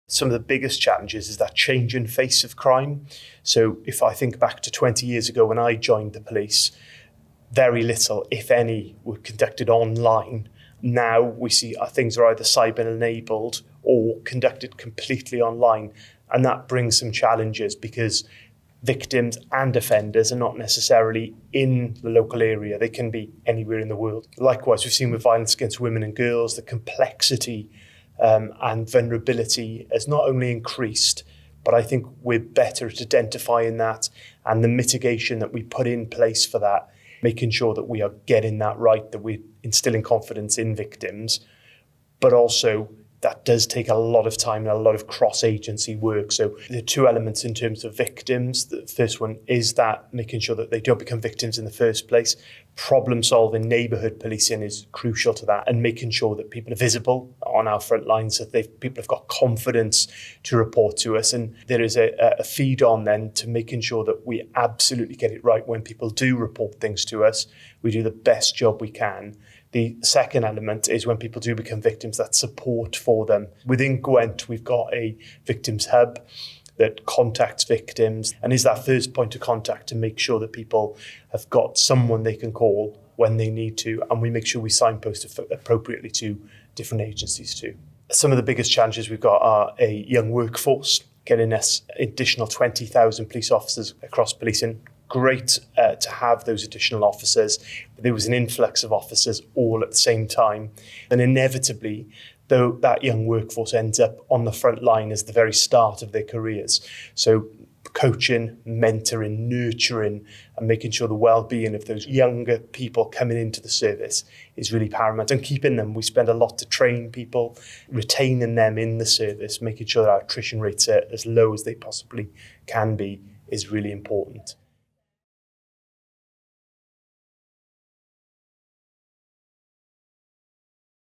Some of the biggest challenges is that change in face of crime. So if I think back to 20 years ago when I joined the police, very little, if any, were conducted online. Now we see things are either cyber-enabled or conducted completely online. And that brings some challenges because victims and offenders are not necessarily in the local area. They can be anywhere in the world. Likewise, we've seen with violence against women and girls, the complexity and vulnerability has not only increased, but I think we're better at identifying that and the mitigation that we put in place for that, making sure that we are getting that right, that we're instilling confidence in victims, but also that does take a lot of time and a lot of cross-agency work. So the two elements in terms of victims, the first one is that making sure that they don't become victims in the first place. Problem-solving, neighbourhood policing is crucial to that, and making sure that people are visible on our front lines, that people have got confidence to report to us. And there is a feed on then to making sure that we absolutely get it right when people do report things to us. We do the best job we can. The second element is when people do become victims, that support for them. Within Gwent, we've got a victims hub that contacts victims and is that first point of contact to make sure that people have got someone they can call when they need to. And we make sure we signpost appropriately to different agencies too. Some of the biggest challenges we've got are a young workforce, getting us additional 20,000 police officers across policing. Great to have those additional officers, but there was an influx of officers all at the same time. And inevitably, though, that young workforce ends up on the front line as the very start of their careers. So coaching, mentoring, nurturing, and making sure the well-being of those younger people coming into the service is really paramount. And keeping them, we spend a lot to train people, retaining them in the service, making sure that our attrition rates are as low as they possibly can be is really important.